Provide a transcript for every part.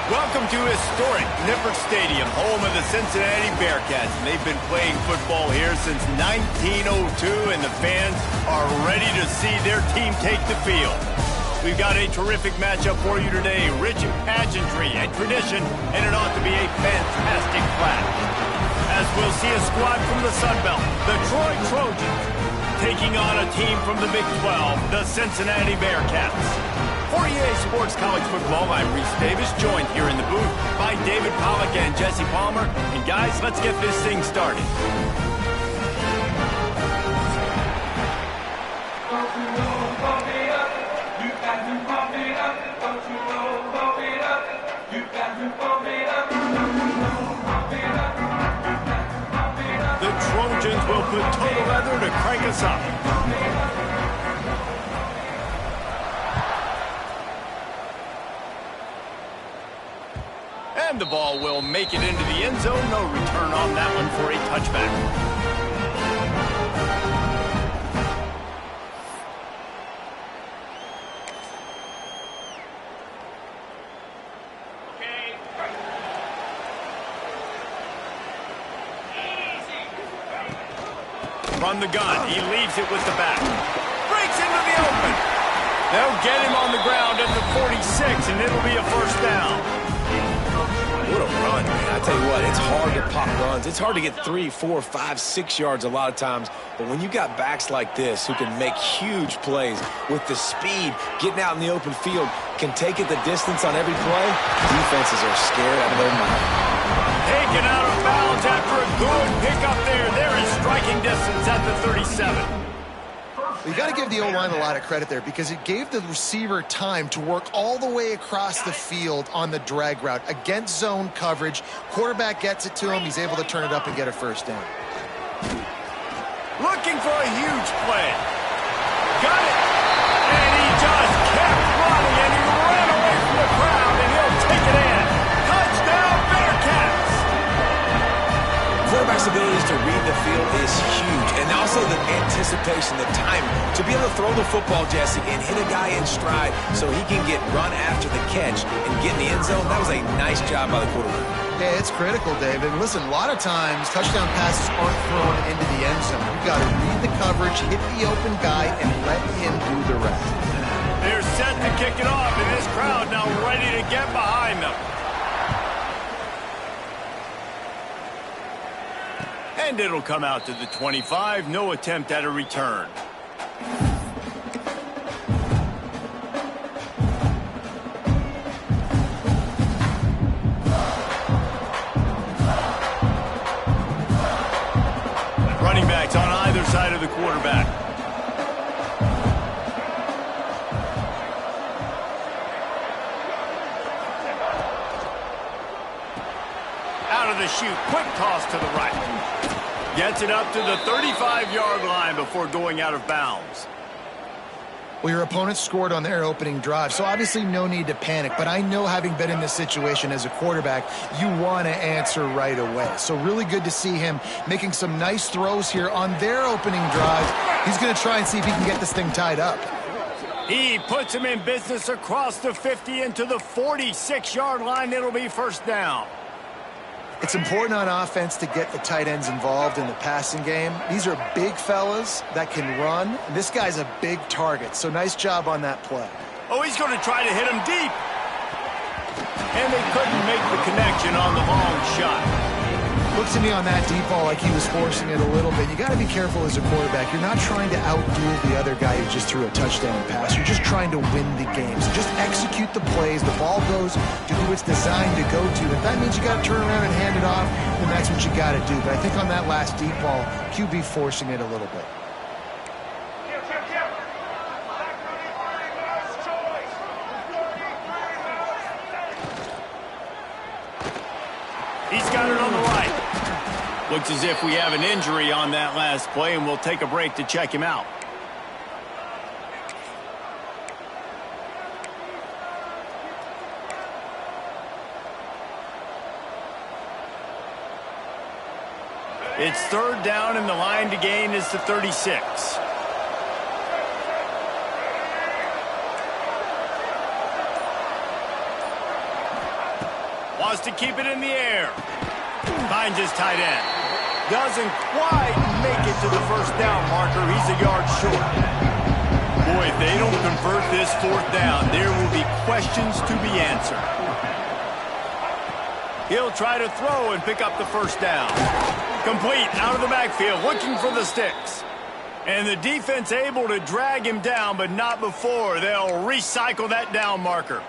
Welcome to historic Nippert Stadium, home of the Cincinnati Bearcats. And they've been playing football here since 1902, and the fans are ready to see their team take the field. We've got a terrific matchup for you today, rich in pageantry and tradition, and it ought to be a fantastic clash. As we'll see a squad from the Sun Belt, the Troy Trojans, taking on a team from the Big 12, the Cincinnati Bearcats. For EA Sports College Football, I'm Reese Davis, joined here in the booth by David Pollack and Jesse Palmer. And guys, let's get this thing started. The Trojans will put total leather to crank us up. And the ball will make it into the end zone. No return on that one for a touchback. From the gun, he leaves it with the back. Breaks into the open. They'll get him on the ground at the 46, and it'll be a first down. What a run, man. I tell you what, it's hard to pop runs. It's hard to get 3, 4, 5, 6 yards a lot of times. But when you got backs like this who can make huge plays with the speed, getting out in the open field, can take it the distance on every play, defenses are scared out of their mind. Taken out of bounds after a good pickup there. They're in striking distance at the 37. You got to give the O-line a lot of credit there because it gave the receiver time to work all the way across the field on the drag route against zone coverage. Quarterback gets it to him. He's able to turn it up and get a first down. Looking for a huge play. Got it. And he just kept running, and he ran away from the crowd, and he'll take it in. Touchdown, Bearcats! Quarterback's ability to read the field is huge, and also the anticipation, the time to be able to throw the football, Jesse, and hit a guy in stride so he can get run after the catch and get in the end zone. That was a nice job by the quarterback. Yeah, it's critical, David. Listen, a lot of times touchdown passes aren't thrown into the end zone. You've got to read the coverage, hit the open guy, and let him do the rest. They're set to kick it off, and this crowd now ready to get behind them. And it'll come out to the 25. No attempt at a return. Running backs on either side of the quarterback. Out of the chute. Quick toss to the right. Gets it up to the 35-yard line before going out of bounds. Well, your opponent scored on their opening drive, so obviously no need to panic. But I know, having been in this situation as a quarterback, you want to answer right away. So really good to see him making some nice throws here on their opening drive. He's going to try and see if he can get this thing tied up. He puts him in business across the 50 into the 46-yard line. It'll be first down. It's important on offense to get the tight ends involved in the passing game. These are big fellas that can run. This guy's a big target, so nice job on that play. Oh, he's going to try to hit him deep. And they couldn't make the connection on the long shot. Looks to me on that deep ball like he was forcing it a little bit. You got to be careful as a quarterback. You're not trying to outduel the other guy who just threw a touchdown pass. You're just trying to win the game. So just execute the plays. The ball goes to who it's designed to go to. If that means you got to turn around and hand it off, then that's what you got to do. But I think on that last deep ball, QB forcing it a little bit. He's got it on the right. Looks as if we have an injury on that last play, and we'll take a break to check him out. It's third down, and the line to gain is the 36. Wants to keep it in the air. Finds his tight end. Doesn't quite make it to the first down marker. He's a yard short. Boy, if they don't convert this fourth down, there will be questions to be answered. He'll try to throw and pick up the first down. Complete out of the backfield, looking for the sticks. And the defense able to drag him down, but not before. They'll recycle that down marker.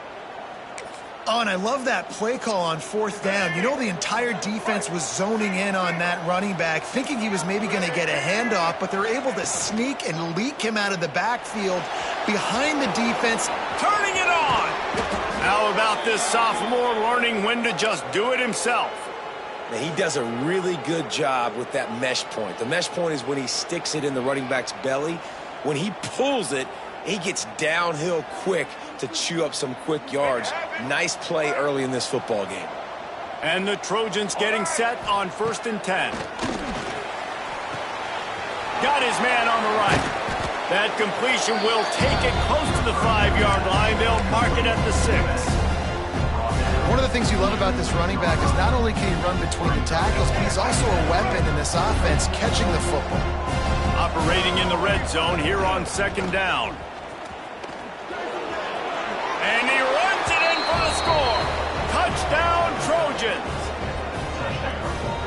Oh, and I love that play call on fourth down. You know, the entire defense was zoning in on that running back, thinking he was maybe going to get a handoff, but they're able to sneak and leak him out of the backfield behind the defense. Turning it on! How about this sophomore learning when to just do it himself? Now, he does a really good job with that mesh point. The mesh point is when he sticks it in the running back's belly. When he pulls it, he gets downhill quick to chew up some quick yards. Nice play early in this football game. And the Trojans getting set on 1st and 10. Got his man on the right. That completion will take it close to the 5-yard line. They'll mark it at the 6. One of the things you love about this running back is not only can he run between the tackles, but he's also a weapon in this offense, catching the football. Operating in the red zone here on 2nd down. And he runs it in for the score. Touchdown, Trojans.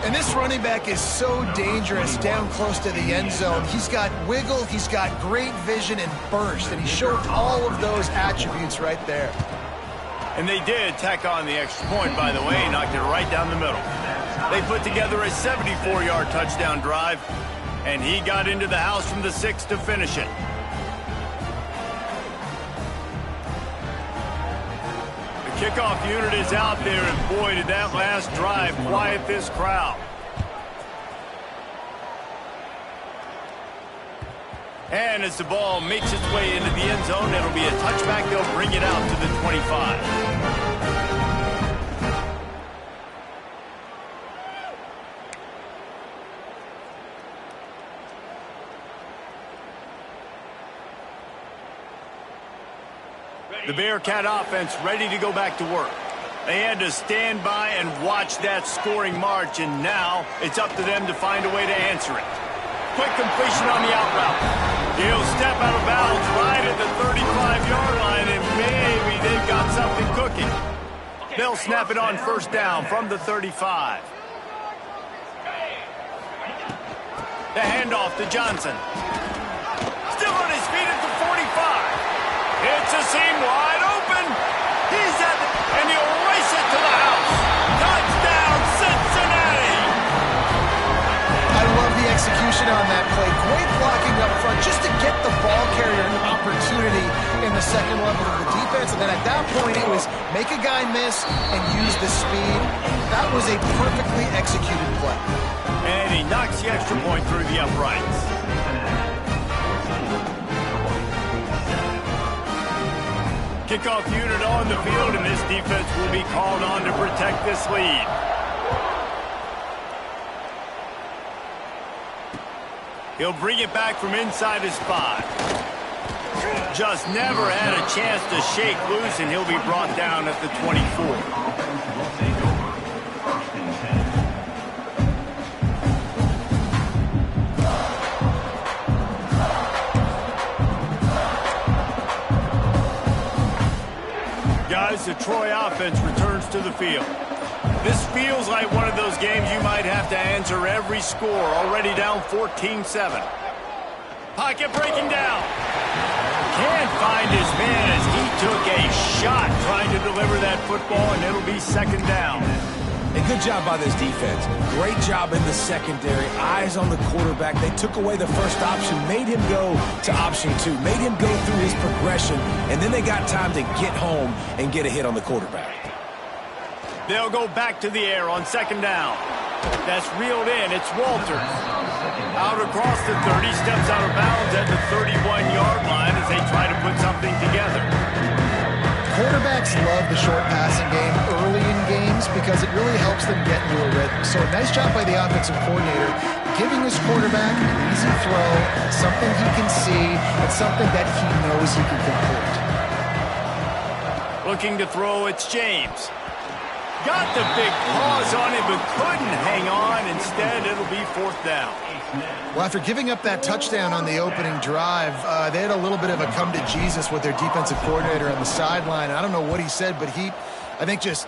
And this running back is so dangerous down close to the end zone. He's got wiggle, he's got great vision and burst, and he showed all of those attributes right there. And they did tack on the extra point, by the way, knocked it right down the middle. They put together a 74-yard touchdown drive, and he got into the house from the 6 to finish it. The kickoff unit is out there, and boy, did that last drive quiet this crowd. And as the ball makes its way into the end zone, it'll be a touchback. They'll bring it out to the 25. The Bearcat offense ready to go back to work. They had to stand by and watch that scoring march, and now it's up to them to find a way to answer it. Quick completion on the out route. He'll step out of bounds right at the 35-yard line, and maybe they've got something cooking. They'll snap it on 1st down from the 35. The handoff to Johnson. Still on his feet at the 45. It's a seam wide open. He's at the, and he'll race it to the house. Touchdown, Cincinnati! I love the execution on that play. Great blocking up front just to get the ball carrier an opportunity in the second level of the defense. And then at that point, it was make a guy miss and use the speed. That was a perfectly executed play. And he knocks the extra point through the uprights. Kickoff unit on the field, and this defense will be called on to protect this lead. He'll bring it back from inside his 5. Just never had a chance to shake loose, and he'll be brought down at the 24. Guys, the Troy offense returns to the field. This feels like one of those games you might have to answer every score, already down 14-7. Pocket breaking down. Can't find his man as he took a shot trying to deliver that football, and it'll be 2nd down. A good job by this defense. Great job in the secondary. Eyes on the quarterback. They took away the first option, made him go to option 2, made him go through his progression, and then they got time to get home and get a hit on the quarterback. They'll go back to the air on 2nd down. That's reeled in. It's Walters. Out across the 30, steps out of bounds at the 31-yard line as they try to put something together. Quarterbacks love the short passing game early in games because it really helps them get into a rhythm. So a nice job by the offensive coordinator, giving his quarterback an easy throw, something he can see, and something that he knows he can complete. Looking to throw, it's James. Got the big paws on it, but couldn't hang on. Instead, it'll be 4th down. Well, after giving up that touchdown on the opening drive, they had a little bit of a come to Jesus with their defensive coordinator on the sideline. I don't know what he said, but he, I think, just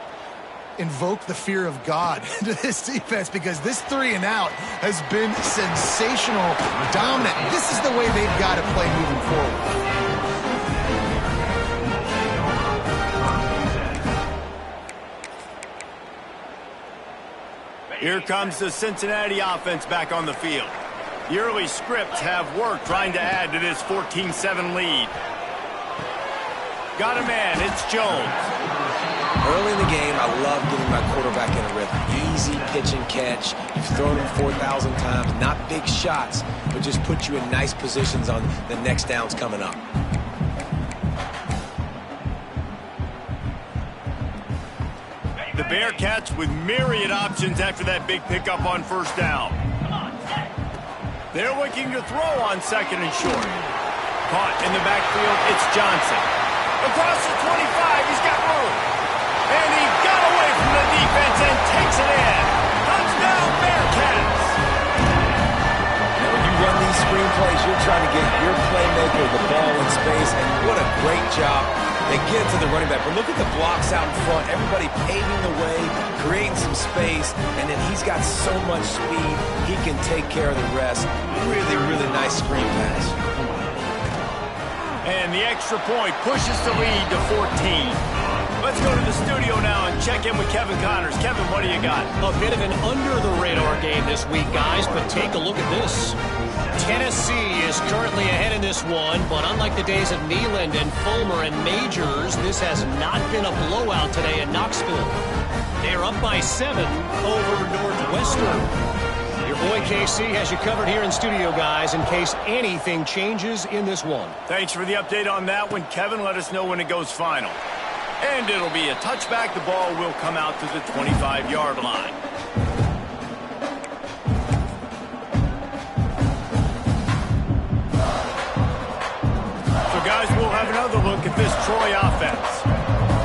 invoked the fear of God into this defense, because this 3-and-out has been sensational, dominant. This is the way they've got to play moving forward. Here comes the Cincinnati offense back on the field. The early scripts have worked trying to add to this 14-7 lead. Got a man, it's Jones. Early in the game, I love getting my quarterback in a rhythm. Easy pitch and catch. You've thrown him 4,000 times. Not big shots, but just put you in nice positions on the next downs coming up. The Bearcats with myriad options after that big pickup on 1st down. They're looking to throw on 2nd and short. Caught in the backfield, it's Johnson. Across the 25, he's got room. And he got away from the defense and takes it in. Touchdown, Bearcats! When you run these screen plays, you're trying to get your playmaker the ball in space, and what a great job. They get to the running back, but look at the blocks out in front. Everybody paving the way, creating some space, and then he's got so much speed, he can take care of the rest. Really, really nice screen pass. And the extra point pushes the lead to 14. Let's go to the studio now and check in with Kevin Connors. Kevin, what do you got? A bit of an under-the-radar game this week, guys, but take a look at this. Tennessee is currently ahead in this one, but unlike the days of Neyland and Fulmer and Majors, this has not been a blowout today in Knoxville. They're up by 7 over Northwestern. Your boy KC has you covered here in studio, guys, in case anything changes in this one. Thanks for the update on that one, Kevin. Let us know when it goes final. And it'll be a touchback. The ball will come out to the 25-yard line. Guys, we'll have another look at this Troy offense.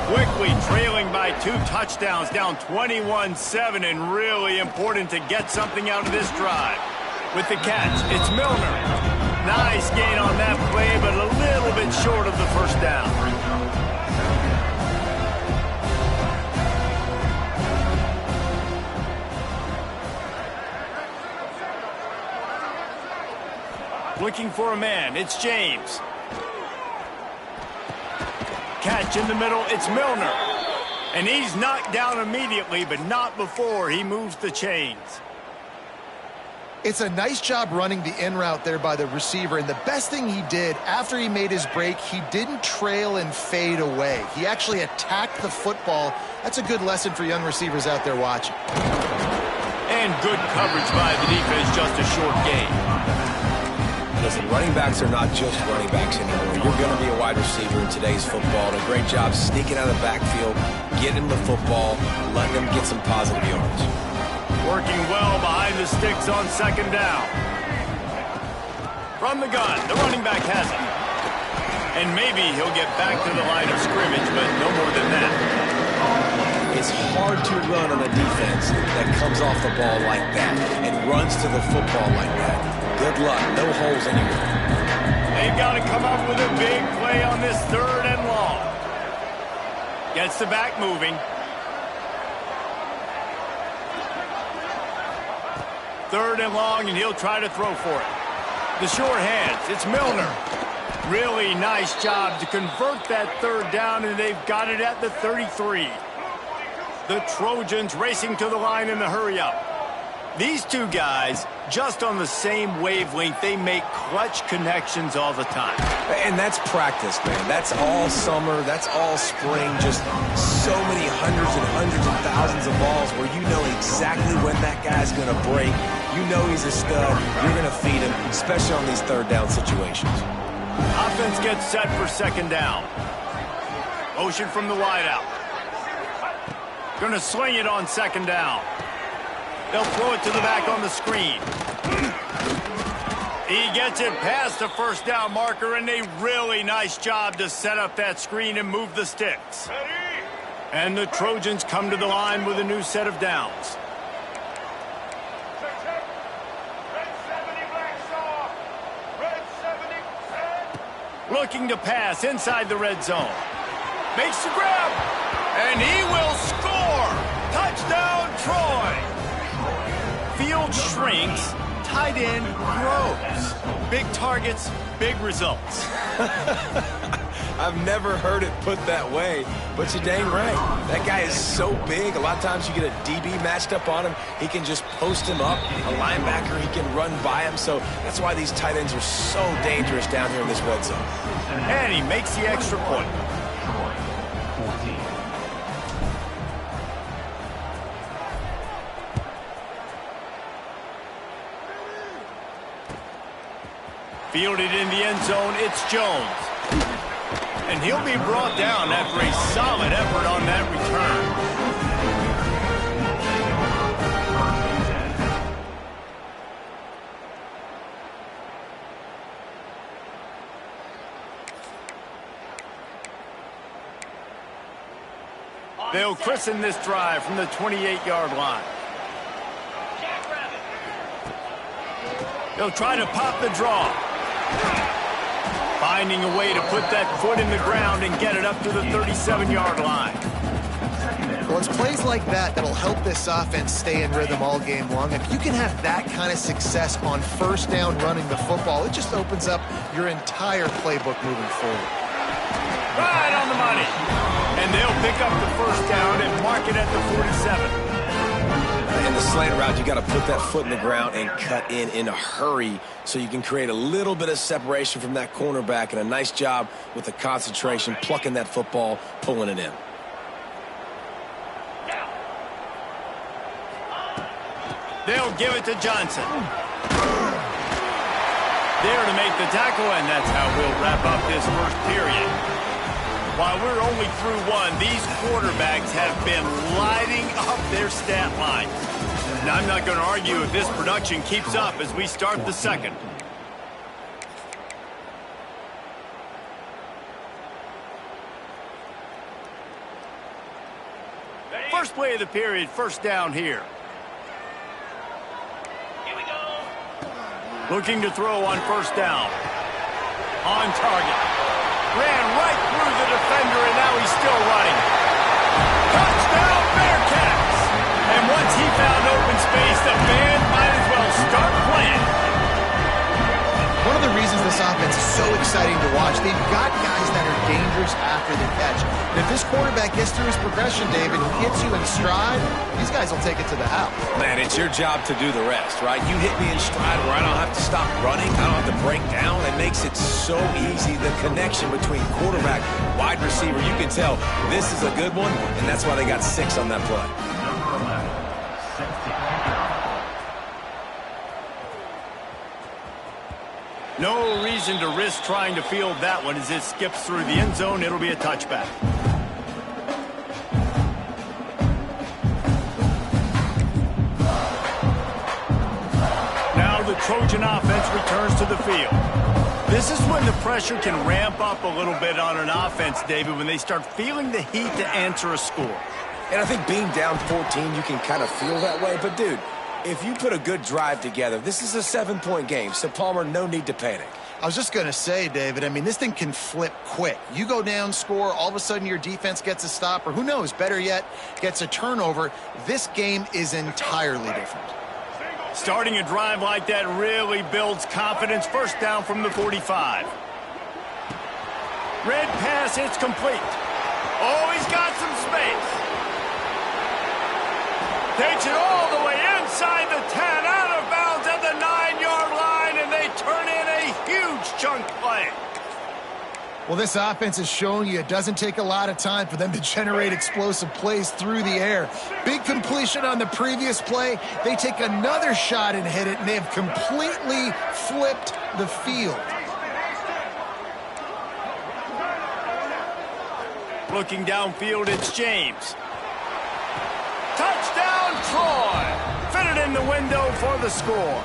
Quickly trailing by 2 touchdowns, down 21-7, and really important to get something out of this drive. With the catch, it's Milner. Nice gain on that play, but a little bit short of the 1st down. Looking for a man, it's James. Catch in the middle, it's Milner. And he's knocked down immediately, but not before he moves the chains. It's a nice job running the in route there by the receiver, and the best thing he did after he made his break, he didn't trail and fade away. He actually attacked the football. That's a good lesson for young receivers out there watching. And good coverage by the defense, just a short gain. Listen, running backs are not just running backs anymore. You're going to be a wide receiver in today's football. And a great job sneaking out of the backfield, getting the football, letting them get some positive yards. Working well behind the sticks on 2nd down. From the gun, the running back has it. And maybe he'll get back to the line of scrimmage, but no more than that. It's hard to run on a defense that comes off the ball like that and runs to the football like that. Good luck. No holes anywhere. They've got to come up with a big play on this 3rd and long. Gets the back moving. 3rd and long, and he'll try to throw for it. The short hands, it's Milner. Really nice job to convert that 3rd down, and they've got it at the 33. The Trojans racing to the line in the hurry-up. These two guys, just on the same wavelength, they make clutch connections all the time. And that's practice, man. That's all summer. That's all spring. Just so many hundreds and thousands of balls where you know exactly when that guy's going to break. You know he's a stud. You're going to feed him, especially on these 3rd down situations. Offense gets set for 2nd down. Motion from the wideout. Going to swing it on 2nd down. They'll throw it to the back on the screen. He gets it past the 1st down marker, and a really nice job to set up that screen and move the sticks. And the Trojans come to the line with a new set of downs. Looking to pass inside the red zone. Makes the grab. And he will score. Touchdown, Troy. Field shrinks. Tight end grows. Big targets, big results. I've never heard it put that way, but you're dang right. That guy is so big. A lot of times you get a DB matched up on him. He can just post him up. A linebacker, he can run by him. So that's why these tight ends are so dangerous down here in this red zone. And he makes the extra point. Fielded in the end zone, it's Jones. And he'll be brought down after a solid effort on that return. They'll christen this drive from the 28-yard line. They'll try to pop the draw. Finding a way to put that foot in the ground and get it up to the 37-yard line. Well, it's plays like that that'll help this offense stay in rhythm all game long. If you can have that kind of success on first down running the football, it just opens up your entire playbook moving forward. Right on the money. And they'll pick up the first down and mark it at the 47. In the slant route, you got to put that foot in the ground and cut in a hurry so you can create a little bit of separation from that cornerback, and a nice job with the concentration, plucking that football, pulling it in. They'll give it to Johnson. There to make the tackle, and that's how we'll wrap up this first period. While we're only through one, these quarterbacks have been lighting up their stat line. And I'm not going to argue if this production keeps up as we start the second. First play of the period, first down here. Here we go. Looking to throw on first down. On target. Ran right through the defender, and now he's still running. Touchdown, Bearcats! And once he found open space, the band might as well start playing. One of the reasons this offense is so exciting to watch, they've got guys that are dangerous after the catch. And if this quarterback gets through his progression, David, hits you in stride, these guys will take it to the house. Man, it's your job to do the rest, right? You hit me in stride where I don't have to stop running. I don't have to break down. It makes it so easy. The connection between quarterback, wide receiver, you can tell this is a good one, and that's why they got 6 on that play. No reason to risk trying to field that one as it skips through the end zone. It'll be a touchback. Now the Trojan offense returns to the field. This is when the pressure can ramp up a little bit on an offense, David, when they start feeling the heat to answer a score. And I think being down 14, you can kind of feel that way. But, dude, if you put a good drive together, this is a 7-point game. So, Palmer, no need to panic. I was just going to say, David, I mean, this thing can flip quick. You go down, score, all of a sudden your defense gets a stop, or who knows, better yet, gets a turnover. This game is entirely different. Starting a drive like that really builds confidence. First down from the 45. Red pass, it's complete. Oh, he's got some space. Takes it all the way inside the 10, out of bounds at the 9-yard line, and they turn in a huge chunk play. Well, this offense is showing you it doesn't take a lot of time for them to generate explosive plays through the air. Big completion on the previous play. They take another shot and hit it, and they have completely flipped the field. Looking downfield, it's James. Touchdown, Troy! Fitted in the window for the score.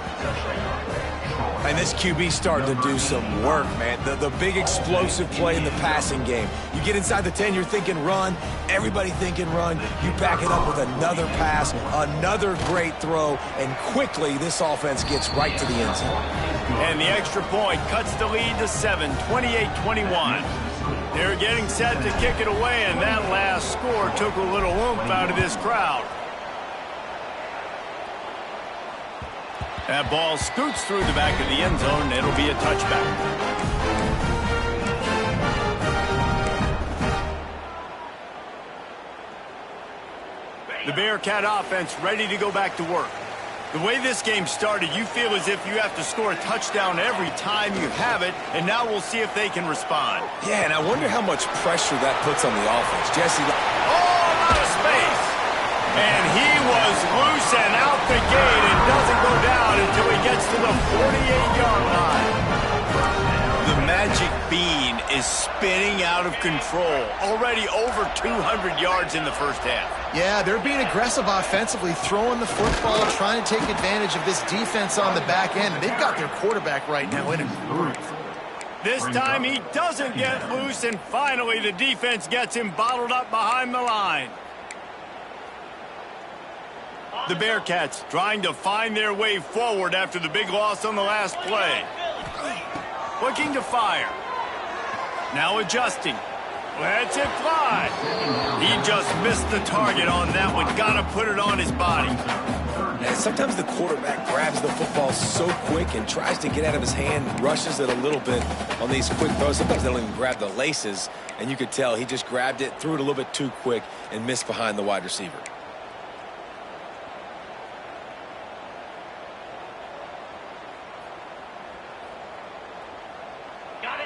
And this QB starting to do some work, man. The big explosive play in the passing game. You get inside the 10, you're thinking run. Everybody thinking run. You back it up with another pass, another great throw, and quickly this offense gets right to the end zone. And the extra point cuts the lead to 7, 28-21. They're getting set to kick it away, and that last score took a little oomph out of this crowd. That ball scoots through the back of the end zone. It'll be a touchback. The Bearcat offense ready to go back to work. The way this game started, you feel as if you have to score a touchdown every time you have it, and now we'll see if they can respond. Yeah, and I wonder how much pressure that puts on the offense. Jesse. Oh, out of space. And he was loose and out the gate and doesn't go down until he gets to the 48-yard line. The magic bean is spinning out of control. Already over 200 yards in the first half. Yeah, they're being aggressive offensively, throwing the football, trying to take advantage of this defense on the back end. They've got their quarterback right now in a groove. This time he doesn't get loose, and finally the defense gets him bottled up behind the line. The Bearcats trying to find their way forward after the big loss on the last play. Looking to fire. Now adjusting. Lets it fly. He just missed the target on that one. Got to put it on his body. And sometimes the quarterback grabs the football so quick and tries to get out of his hand, rushes it a little bit on these quick throws. Sometimes they don't even grab the laces, and you could tell he just grabbed it, threw it a little bit too quick, and missed behind the wide receiver.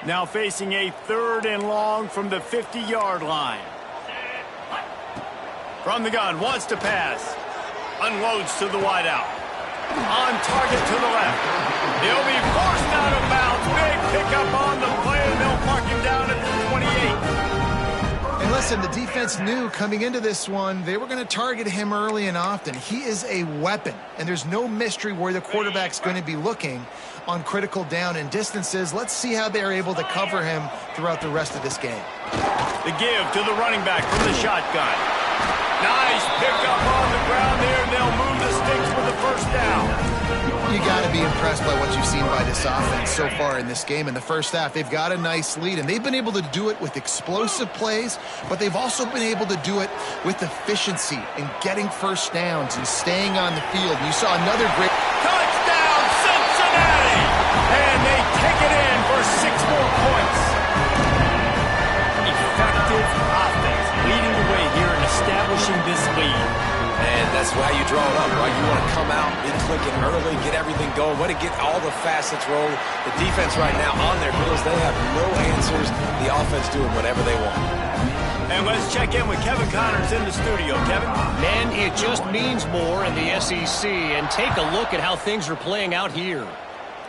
Now facing a 3rd and long from the 50-yard line. From the gun, wants to pass. Unloads to the wideout. On target to the left. He'll be forced out of bounds. Big pickup on the play, and they'll mark him down at the 28. And listen, the defense knew coming into this one, they were going to target him early and often. He is a weapon, and there's no mystery where the quarterback's going to be looking on critical down and distances. Let's see how they're able to cover him throughout the rest of this game. The give to the running back from the shotgun. Nice pickup on the ground there. They'll move the sticks for the first down. You got to be impressed by what you've seen by this offense so far in this game. In the first half, they've got a nice lead, and they've been able to do it with explosive plays, but they've also been able to do it with efficiency and getting first downs and staying on the field. And you saw another great touchdown, Cincinnati! And they take it in for 6 more points. Effective offense leading the way here and establishing this lead. And that's why you draw it up, right? You want to come out, get clicking early, get everything going, want to get all the facets rolling. The defense right now on their heels, they have no answers. The offense doing whatever they want. And let's check in with Kevin Connors in the studio. Kevin? Man, it just means more in the SEC. And take a look at how things are playing out here.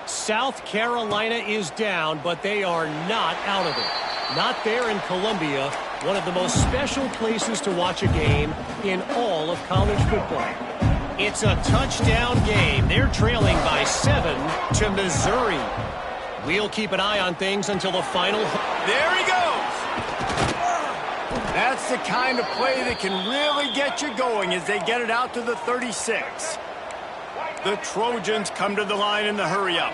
South Carolina is down, but they are not out of it. Not there in Columbia, one of the most special places to watch a game in all of college football. It's a touchdown game. They're trailing by 7 to Missouri. We'll keep an eye on things until the final. There he goes. That's the kind of play that can really get you going as they get it out to the 36. The Trojans come to the line in the hurry-up.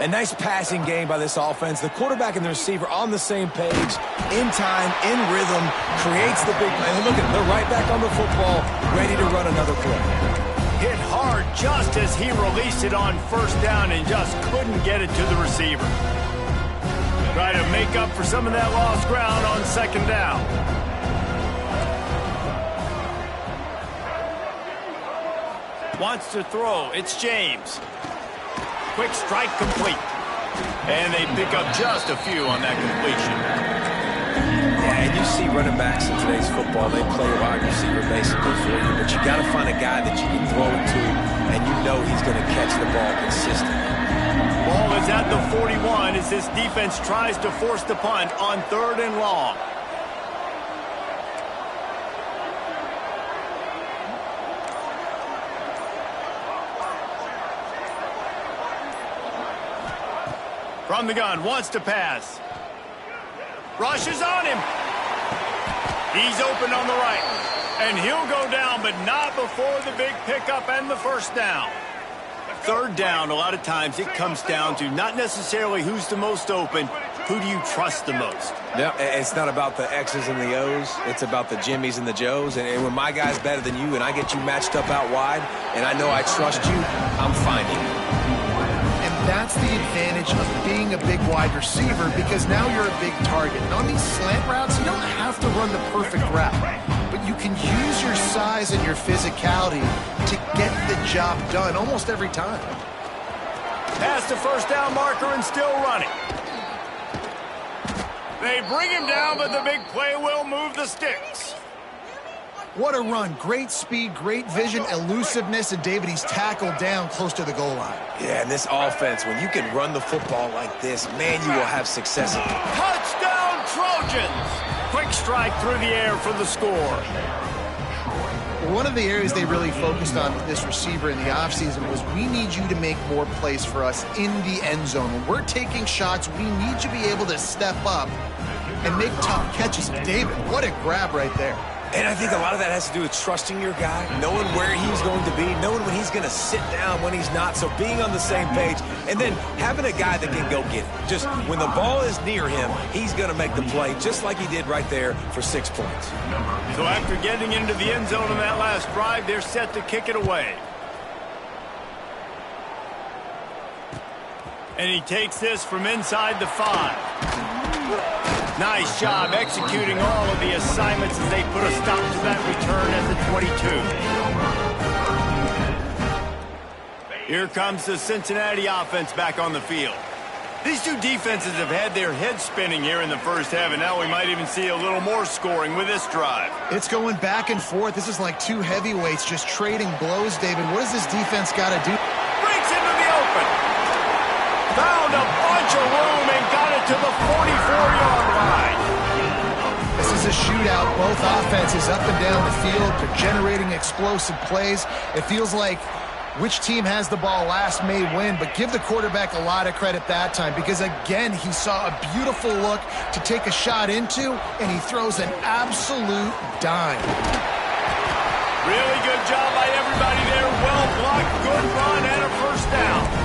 A nice passing game by this offense. The quarterback and the receiver on the same page, in time, in rhythm, creates the big play. And look at them, they're right back on the football, ready to run another play. Hit hard just as he released it on first down and just couldn't get it to the receiver. Try to make up for some of that lost ground on second down. Wants to throw. It's James. Quick strike complete. And they pick up just a few on that completion. Yeah, and you see running backs in today's football, they play a wide receiver basically for you, but you got to find a guy that you can throw it to, and you know he's going to catch the ball consistently. Ball is at the 41 as this defense tries to force the punt on 3rd and long. From the gun, wants to pass. Rushes on him. He's open on the right. And he'll go down, but not before the big pickup and the first down. Third down, a lot of times it comes down to not necessarily who's the most open, who do you trust the most? Yeah, it's not about the X's and the O's. It's about the Jimmys and the Joes. And when my guy's better than you and I get you matched up out wide and I know I trust you, I'm finding you. And that's the advantage of being a big wide receiver because now you're a big target. And on these slant routes, you don't have to run the perfect route. But you can use your size and your physicality to get the job done almost every time. Past the first down marker and still running. They bring him down, but the big play will move the sticks. What a run. Great speed, great vision, elusiveness, and David, he's tackled down close to the goal line. Yeah, and this offense, when you can run the football like this, man, you will have success. Touchdown, Trojans! Quick strike through the air for the score. One of the areas they really focused on with this receiver in the offseason was we need you to make more plays for us in the end zone. When we're taking shots, we need you to be able to step up and make tough catches. David, what a grab right there. And I think a lot of that has to do with trusting your guy, knowing where he's going to be, knowing when he's going to sit down, when he's not, so being on the same page, and then having a guy that can go get it. Just when the ball is near him, he's going to make the play, just like he did right there for 6 points. So after getting into the end zone on that last drive, they're set to kick it away. And he takes this from inside the 5. Nice job executing all of the assignments as they put a stop to that return at the 22. Here comes the Cincinnati offense back on the field. These two defenses have had their heads spinning here in the first half, and now we might even see a little more scoring with this drive. It's going back and forth. This is like two heavyweights just trading blows, David. What does this defense got to do? Breaks into the open. Found a bunch of room and got it to the 44-yard line. This is a shootout. Both offenses up and down the field. They're generating explosive plays. It feels like which team has the ball last may win, but give the quarterback a lot of credit that time because, again, he saw a beautiful look to take a shot into, and he throws an absolute dime. Really good job by everybody there. Well blocked, good run, and a first down.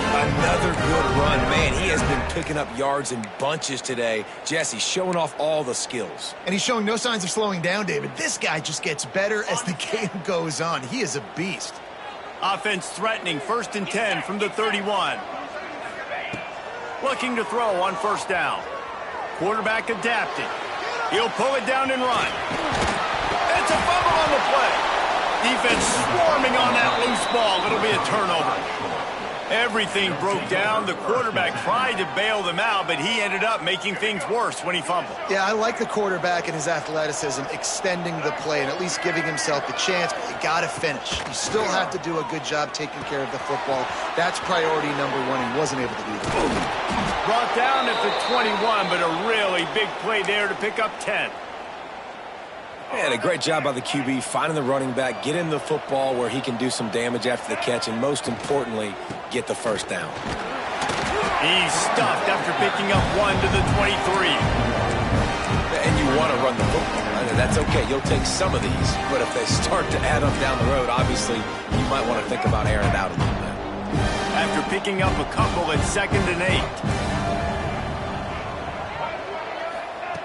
Another good run. Man, he has been picking up yards in bunches today. Jesse showing off all the skills. And he's showing no signs of slowing down, David. This guy just gets better as the game goes on. He is a beast. Offense threatening, 1st and 10 from the 31. Looking to throw on first down. Quarterback adapting. He'll pull it down and run. It's a fumble on the play. Defense swarming on that loose ball. It'll be a turnover. Everything broke down. The quarterback tried to bail them out, but he ended up making things worse when he fumbled. Yeah, I like the quarterback and his athleticism extending the play and at least giving himself the chance, but you got to finish. You still have to do a good job taking care of the football. That's priority number one. He wasn't able to do that. Brought down at the 21, but a really big play there to pick up 10. And a great job by the QB finding the running back, get him the football where he can do some damage after the catch, and most importantly, get the first down. He's stuffed after picking up 1 to the 23. And you want to run the football. I mean, that's okay. You'll take some of these, but if they start to add up down the road, obviously, you might want to think about airing it out a little bit. After picking up a couple at 2nd and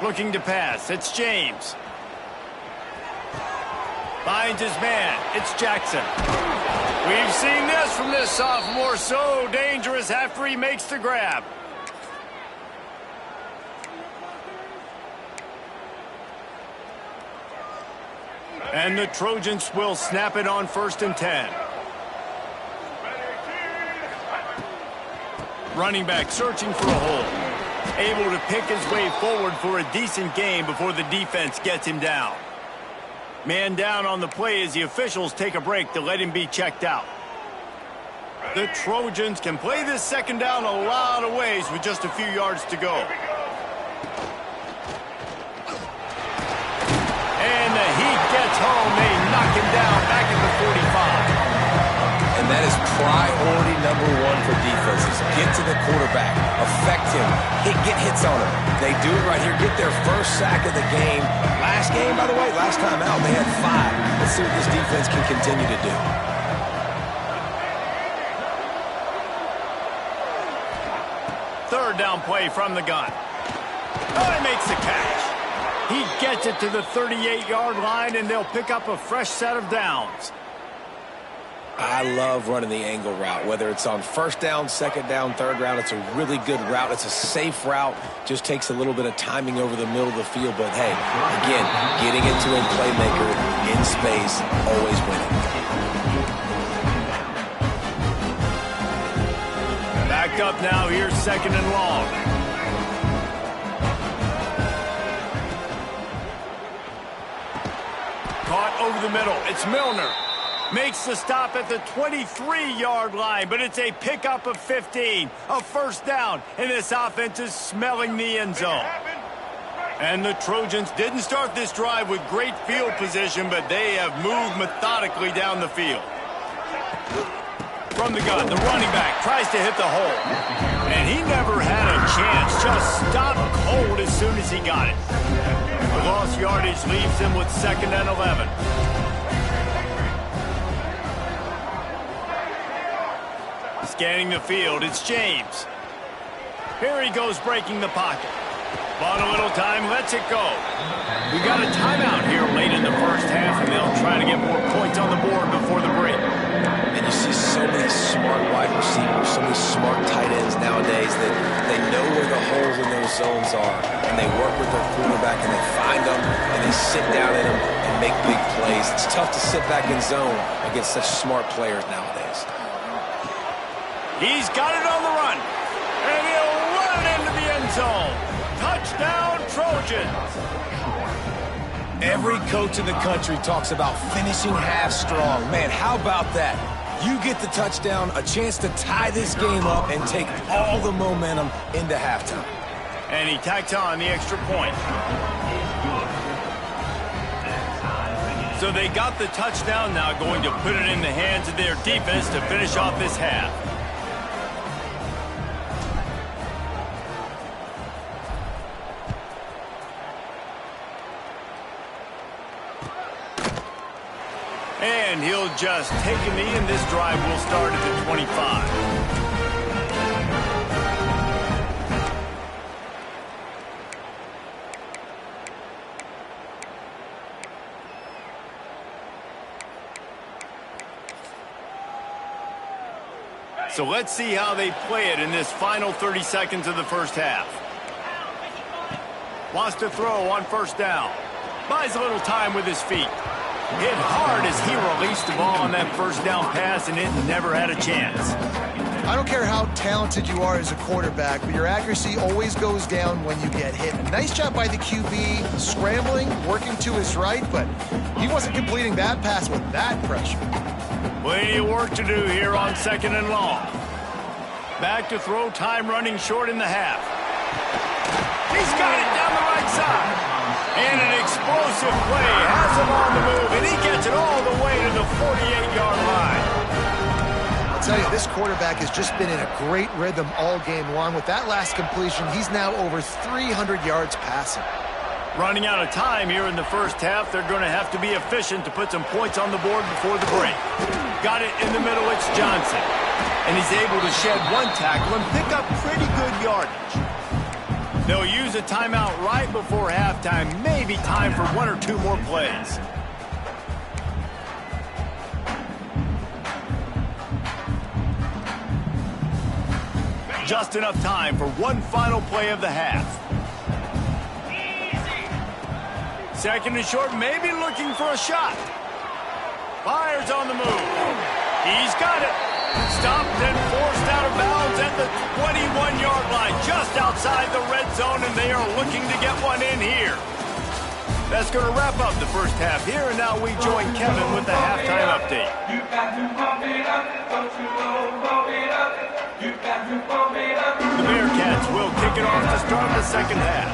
8. Looking to pass. It's James. Finds his man. It's Jackson. We've seen this from this sophomore. So dangerous after he makes the grab. And the Trojans will snap it on 1st and 10. Running back searching for a hole. Able to pick his way forward for a decent gain before the defense gets him down. Man down on the play as the officials take a break to let him be checked out. The Trojans can play this 2nd down a lot of ways with just a few yards to go. And the Heat gets home. They knock him down back at the 45. And that is priority number one for defenses. Get to the quarterback, affect him, get hits on him. They do it right here, get their first sack of the game. Last game, by the way, last time out, they had 5. Let's see what this defense can continue to do. Third down play from the gun. Oh, he makes the catch. He gets it to the 38-yard line, and they'll pick up a fresh set of downs. I love running the angle route, whether it's on first down, second down, third down. It's a really good route. It's a safe route. Just takes a little bit of timing over the middle of the field. But, hey, again, getting it to a playmaker in space, always winning. Back up now. Here's second and long. Caught over the middle. It's Milner. Makes the stop at the 23-yard line, but it's a pickup of 15. A first down, and this offense is smelling the end zone. And the Trojans didn't start this drive with great field position, but they have moved methodically down the field. From the gun, the running back tries to hit the hole. And he never had a chance, just stopped cold as soon as he got it. The lost yardage leaves him with 2nd and 11. Scanning the field, it's James. Here he goes breaking the pocket. Bought a little time, lets it go. We got a timeout here late in the first half, and they'll try to get more points on the board before the break. And you see so many smart wide receivers, so many smart tight ends nowadays that they know where the holes in those zones are, and they work with their quarterback, and they find them, and they sit down in them and make big plays. It's tough to sit back in zone against such smart players nowadays. He's got it on the run, and he'll run it into the end zone. Touchdown, Trojans. Every coach in the country talks about finishing half strong. Man, how about that? You get the touchdown, a chance to tie this game up and take all the momentum into halftime. And he tacks on the extra point. So they got the touchdown, now going to put it in the hands of their defense to finish off this half. And he'll just take a knee, and this drive will start at the 25. So let's see how they play it in this final 30 seconds of the first half. Wants to throw on first down. Buys a little time with his feet. Hit hard as he released the ball on that first down pass, and it never had a chance. I don't care how talented you are as a quarterback, but your accuracy always goes down when you get hit. Nice job by the QB, scrambling, working to his right, but he wasn't completing that pass with that pressure. Plenty of work to do here on 2nd and long. Back to throw, time running short in the half. He's got it down the right side. And an explosive play has him on the move, and he gets it all the way to the 48-yard line. I'll tell you, this quarterback has just been in a great rhythm all game long. With that last completion, he's now over 300 yards passing. Running out of time here in the first half, they're going to have to be efficient to put some points on the board before the break. Got it in the middle, it's Johnson. And he's able to shed one tackle and pick up pretty good yardage. They'll use a timeout right before halftime. Maybe time for 1 or 2 more plays. Just enough time for one final play of the half. 2nd and short, maybe looking for a shot. Fires on the move. He's got it. Stopped and forced out of bounds at the 21-yard line, just outside the red zone, and they are looking to get one in here. That's going to wrap up the first half here, and now we join Kevin with the halftime update. The Bearcats will kick it off to start the second half.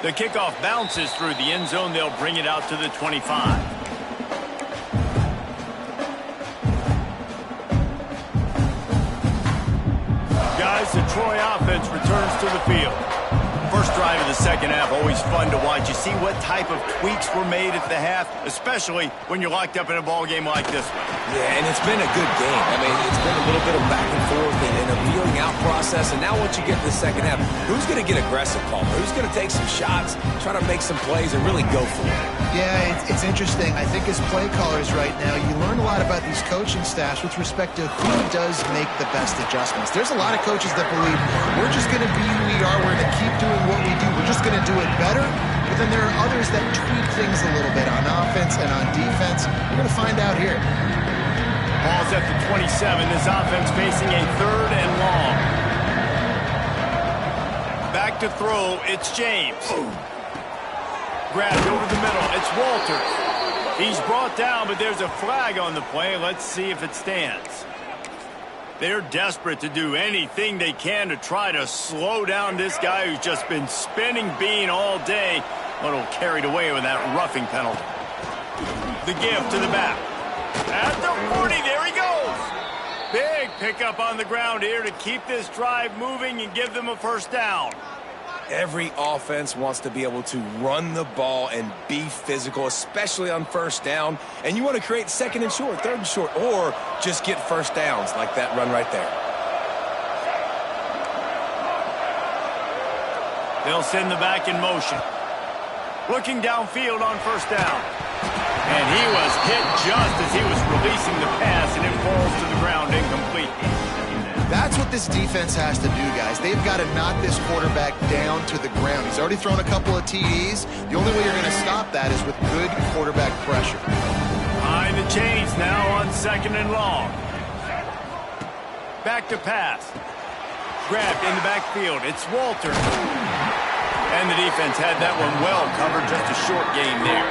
The kickoff bounces through the end zone. They'll bring it out to the 25. Guys, the Troy offense returns to the field. First drive of the second half, always fun to watch. You see what type of tweaks were made at the half, especially when you're locked up in a ball game like this one. Yeah, and it's been a good game. I mean, it's been a little bit of back and forth and a feeling out process. And now once you get to the second half, who's going to get aggressive, Palmer? Who's going to take some shots, try to make some plays, and really go for it? Yeah, it's interesting. I think as play callers right now, you learn a lot about these coaching staffs with respect to who does make the best adjustments. There's a lot of coaches that believe we're just going to be who we are. We're going to keep doing what we do. We're just going to do it better. But then there are others that tweak things a little bit on offense and on defense. We're going to find out here. Ball's at the 27. This offense facing a 3rd and long. Back to throw. It's James. Grabbed over the middle. It's Walters. He's brought down, but there's a flag on the play. Let's see if it stands. They're desperate to do anything they can to try to slow down this guy who's just been spinning bean all day. A little carried away with that roughing penalty. The give to the back. At the 40, there he goes. Big pickup on the ground here to keep this drive moving and give them a first down. Every offense wants to be able to run the ball and be physical, especially on first down. And you want to create 2nd and short, 3rd and short, or just get first downs like that run right there. They'll send the back in motion. Looking downfield on first down. And he was hit just as he was releasing the pass, and it falls to the ground incomplete. That's what this defense has to do, guys. They've got to knock this quarterback down to the ground. He's already thrown a couple of TDs. The only way you're going to stop that is with good quarterback pressure. Behind the chains now on 2nd and long. Back to pass. Grabbed in the backfield. It's Walter. And the defense had that one well covered. Just a short gain there.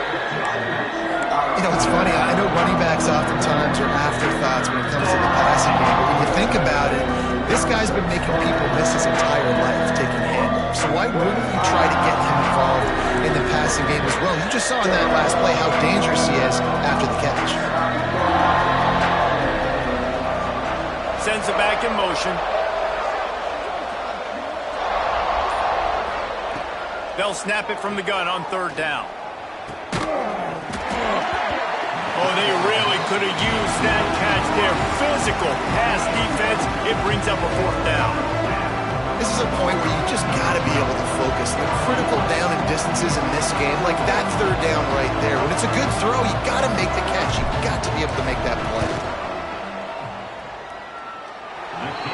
You know, it's funny. I know running backs oftentimes are afterthoughts when it comes to the passing game. But when you think about it, this guy's been making people miss his entire life taking handoffs. So why wouldn't you try to get him involved in the passing game as well? You just saw in that last play how dangerous he is after the catch. Sends it back in motion. They'll snap it from the gun on 3rd down. Oh, they really could have used that catch there. Physical pass defense. It brings up a 4th down. This is a point where you just got to be able to focus. The critical down and distances in this game, like that 3rd down right there. When it's a good throw, you got to make the catch. You got to be able to make that play.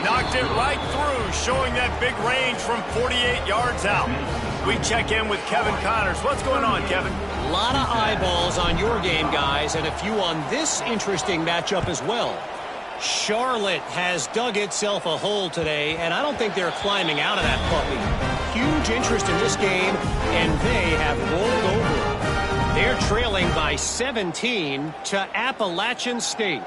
Knocked it right through, showing that big range from 48 yards out. We check in with Kevin Connors. What's going on, Kevin? A lot of eyeballs on your game, guys, and a few on this interesting matchup as well. Charlotte has dug itself a hole today, and I don't think they're climbing out of that puppy. Huge interest in this game, and they have rolled over. They're trailing by 17 to Appalachian State.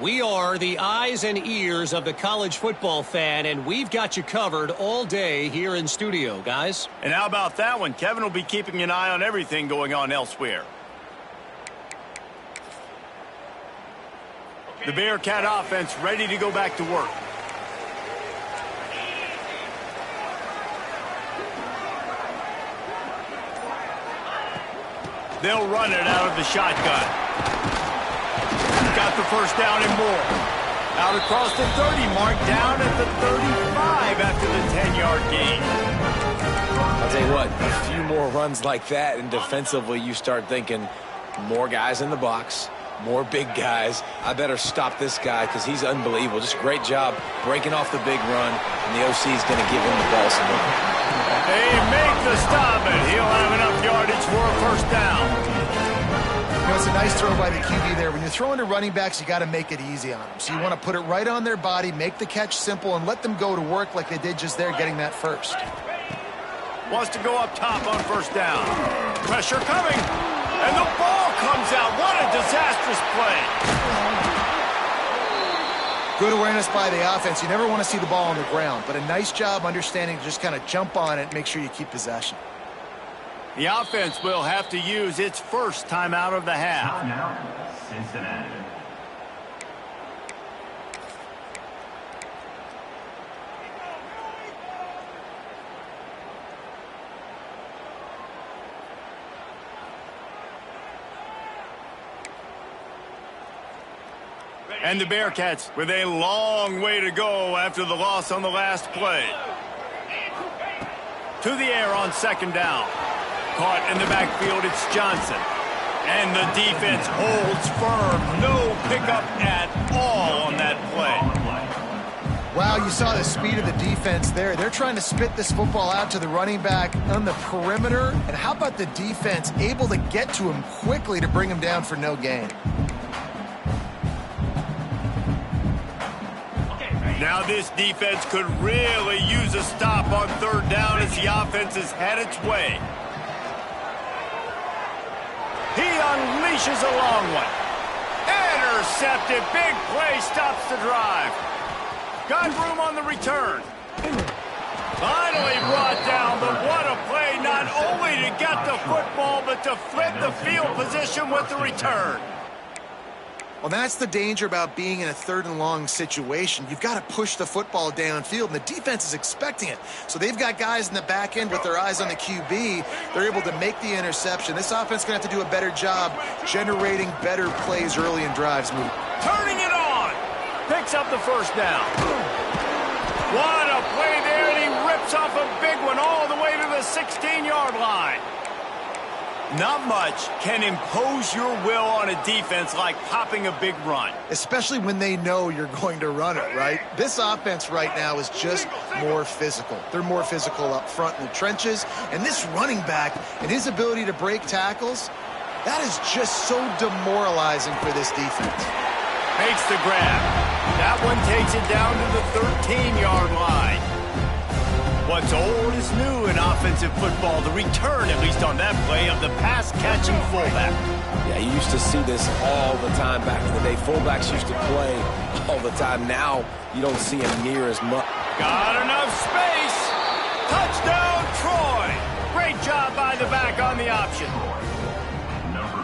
We are the eyes and ears of the college football fan, and we've got you covered all day here in studio, guys. And how about that one? Kevin will be keeping an eye on everything going on elsewhere. The Bearcat offense ready to go back to work. They'll run it out of the shotgun. Got the first down and more. Out across the 30 mark, down at the 35 after the 10-yard gain. I'll tell you what, a few more runs like that, and defensively you start thinking more guys in the box, more big guys. I better stop this guy because he's unbelievable. Just a great job breaking off the big run, and the OC is going to give him the ball some more. They make the stop, and he'll have enough yardage for a first down. You know, it's a nice throw by the QB there. When you're throwing to running backs, you got to make it easy on them. So you want to put it right on their body, make the catch simple, and let them go to work like they did just there, getting that first. Wants to go up top on first down. Pressure coming, and the ball comes out. What a disastrous play. Good awareness by the offense. You never want to see the ball on the ground, but a nice job understanding to just kind of jump on it and make sure you keep possession. The offense will have to use its first timeout of the half. Timeout, Cincinnati. And the Bearcats with a long way to go after the loss on the last play. To the air on second down. Caught in the backfield, it's Johnson. And the defense holds firm. No pickup at all on that play. Wow, you saw the speed of the defense there. They're trying to spit this football out to the running back on the perimeter. And how about the defense able to get to him quickly to bring him down for no gain? Now this defense could really use a stop on third down as the offense has had its way. He unleashes a long one. Intercepted. Big play stops the drive. Got room on the return. Finally brought down, but what a play, not only to get the football, but to flip the field position with the return. Well, that's the danger about being in a third and long situation. You've got to push the football downfield, and the defense is expecting it. So they've got guys in the back end with their eyes on the QB. They're able to make the interception. This offense is going to have to do a better job generating better plays early in drives. Turning it on. Picks up the first down. What a play there, and he rips off a big one all the way to the 16-yard line. Not much can impose your will on a defense like popping a big run. Especially when they know you're going to run it, right? This offense right now is just more physical. They're more physical up front in the trenches. And this running back and his ability to break tackles, that is just so demoralizing for this defense. Makes the grab. That one takes it down to the 13-yard line. What's old is new in offensive football. The return, at least on that play, of the pass-catching fullback. Yeah, you used to see this all the time back in the day. Fullbacks used to play all the time. Now, you don't see him near as much. Got enough space. Touchdown, Troy. Great job by the back on the option.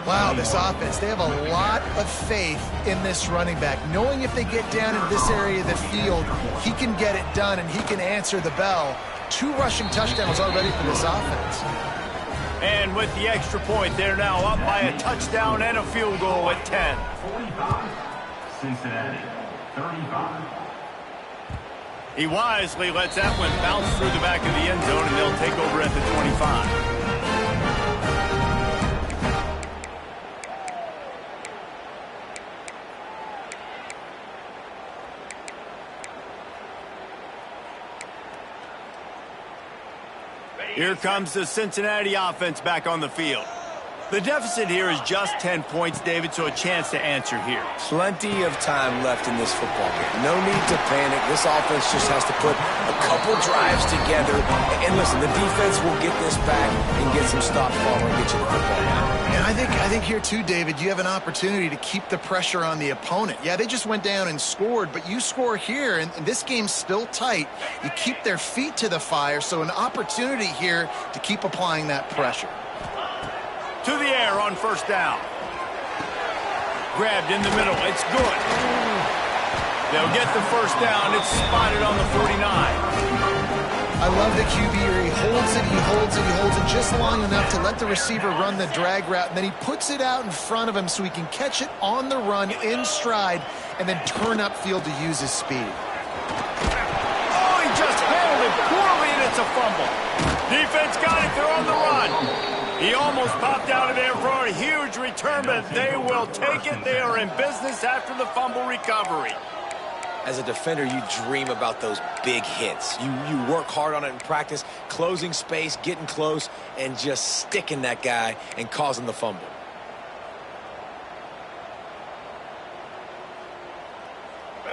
Wow, this offense, they have a lot of faith in this running back. Knowing if they get down in this area of the field, he can get it done and he can answer the bell. 2 rushing touchdowns already for this offense. And with the extra point, they're now up by a touchdown and a field goal at 10. 45, Cincinnati, 35. He wisely lets that one bounce through the back of the end zone, and they'll take over at the 25. Here comes the Cincinnati offense back on the field. The deficit here is just 10 points, David, so a chance to answer here. Plenty of time left in this football game. No need to panic. This offense just has to put a couple drives together. And listen, the defense will get this back and get some stops following and get you the football now. And I think here too, David, you have an opportunity to keep the pressure on the opponent. Yeah, they just went down and scored, but you score here, and this game's still tight. You keep their feet to the fire, so an opportunity here to keep applying that pressure. To the air on first down. Grabbed in the middle. It's good. They'll get the first down. It's spotted on the 49. I love the QB here. He holds it, he holds it, he holds it just long enough to let the receiver run the drag route, and then he puts it out in front of him so he can catch it on the run in stride and then turn upfield to use his speed. Oh, he just handled it poorly, and it's a fumble. Defense got it. They're on the run. He almost popped out of there for a huge return, but they will take it. They are in business after the fumble recovery. As a defender, you dream about those big hits. You work hard on it in practice, closing space, getting close, and just sticking that guy and causing the fumble.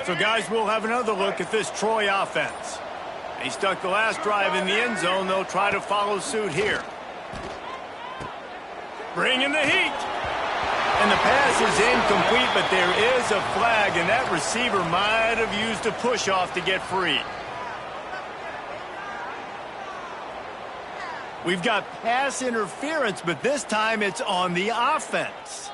So, guys, we'll have another look at this Troy offense. He stuck the last drive in the end zone. They'll try to follow suit here. Bringing the heat. And the pass is incomplete, but there is a flag, and that receiver might have used a push-off to get free. We've got pass interference, but this time it's on the offense.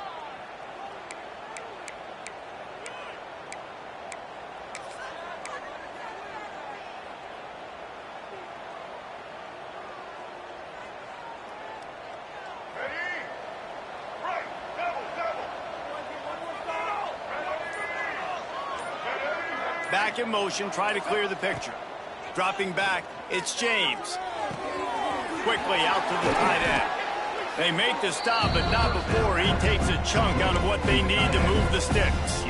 Back in motion, try to clear the picture. Dropping back, it's James. Quickly out to the tight end. They make the stop, but not before he takes a chunk out of what they need to move the sticks.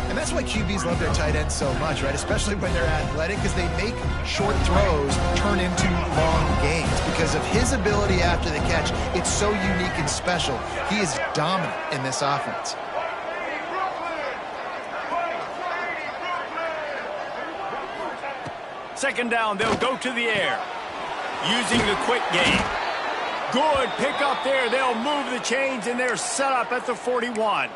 And that's why QBs love their tight ends so much, right? Especially when they're athletic, because they make short throws turn into long gains. Because of his ability after the catch, it's so unique and special. He is dominant in this offense. Second down, they'll go to the air. Using the quick game. Good pick up there. They'll move the chains, and they're set up at the 41.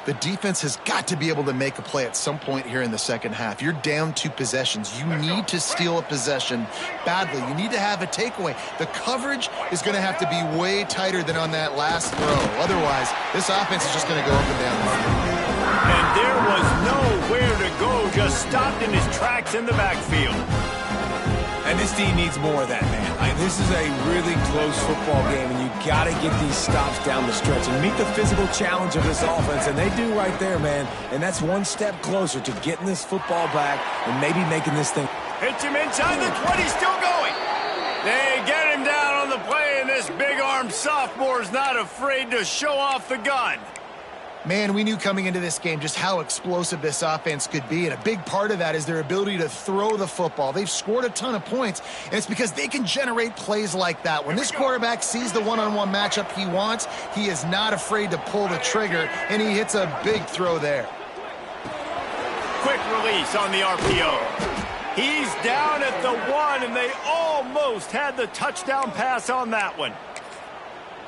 The defense has got to be able to make a play at some point here in the second half. You're down 2 possessions. You need to steal a possession badly. You need to have a takeaway. The coverage is going to have to be way tighter than on that last throw. Otherwise, this offense is just going to go up and down the field. And there was nowhere to go, just stopped in his tracks in the backfield. And this team needs more of that, man. This is a really close football game, and you got to get these stops down the stretch and meet the physical challenge of this offense, and they do right there, man. And that's one step closer to getting this football back and maybe making this thing. Hits him inside the 20, still going. They get him down on the play, and this big-armed sophomore is not afraid to show off the gun. Man, we knew coming into this game just how explosive this offense could be, and a big part of that is their ability to throw the football. They've scored a ton of points, and it's because they can generate plays like that. When this quarterback sees the one-on-one matchup he wants, he is not afraid to pull the trigger, and he hits a big throw there. Quick release on the RPO. He's down at the 1, and they almost had the touchdown pass on that one.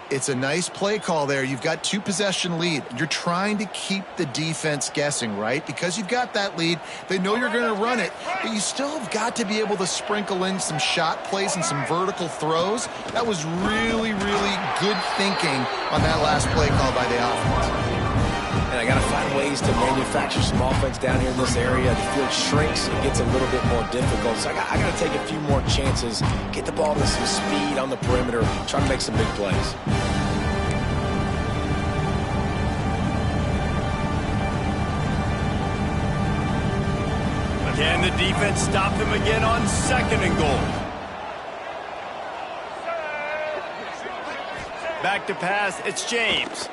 It's a nice play call there. You've got 2 possession lead. You're trying to keep the defense guessing, right? Because you've got that lead. They know you're going to run it, but you still have got to be able to sprinkle in some shot plays and some vertical throws. That was really, really good thinking on that last play call by the offense. And I got to find ways to manufacture some offense down here in this area. The field shrinks. It gets a little bit more difficult. So I got to take a few more chances, get the ball to some speed on the perimeter, try to make some big plays. Can the defense stop them again on 2nd and goal? Back to pass, it's James.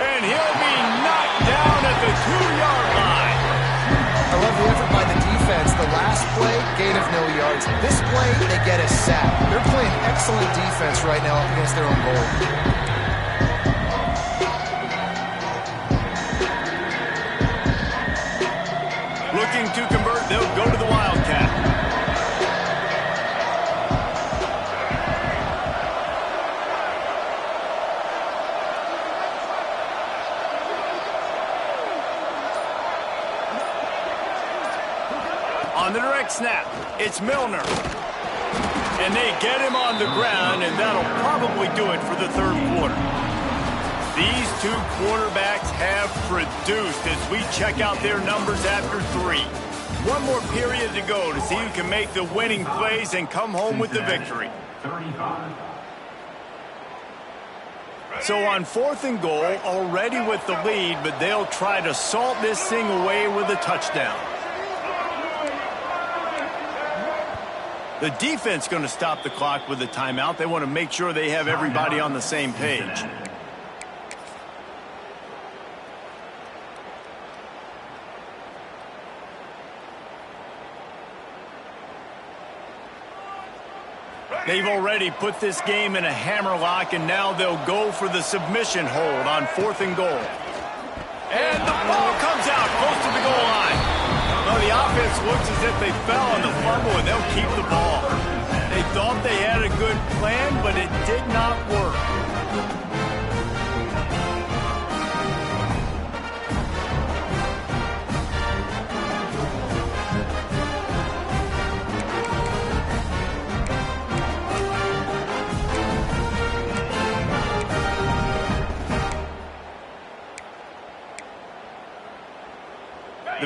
And he'll be knocked down at the 2-yard line. I love the effort by the defense. The last play, gain of no yards. This play, they get a sack. They're playing excellent defense right now up against their own goal. Looking to convert, they'll go to the Wildcat. On the direct snap, it's Milner. And they get him on the ground, and that'll probably do it for the 3rd quarter. These 2 quarterbacks have produced as we check out their numbers after 3. One more period to go to see who can make the winning plays and come home with the victory. 35. So on 4th and goal, already with the lead, but they'll try to salt this thing away with a touchdown. The defense going to stop the clock with a timeout. They want to make sure they have everybody on the same page. They've already put this game in a hammerlock, and now they'll go for the submission hold on 4th and goal. And the ball comes out close to the goal line. Well, the offense looks as if they fell on the fumble, and they'll keep the ball. They thought they had a good plan, but it did not work.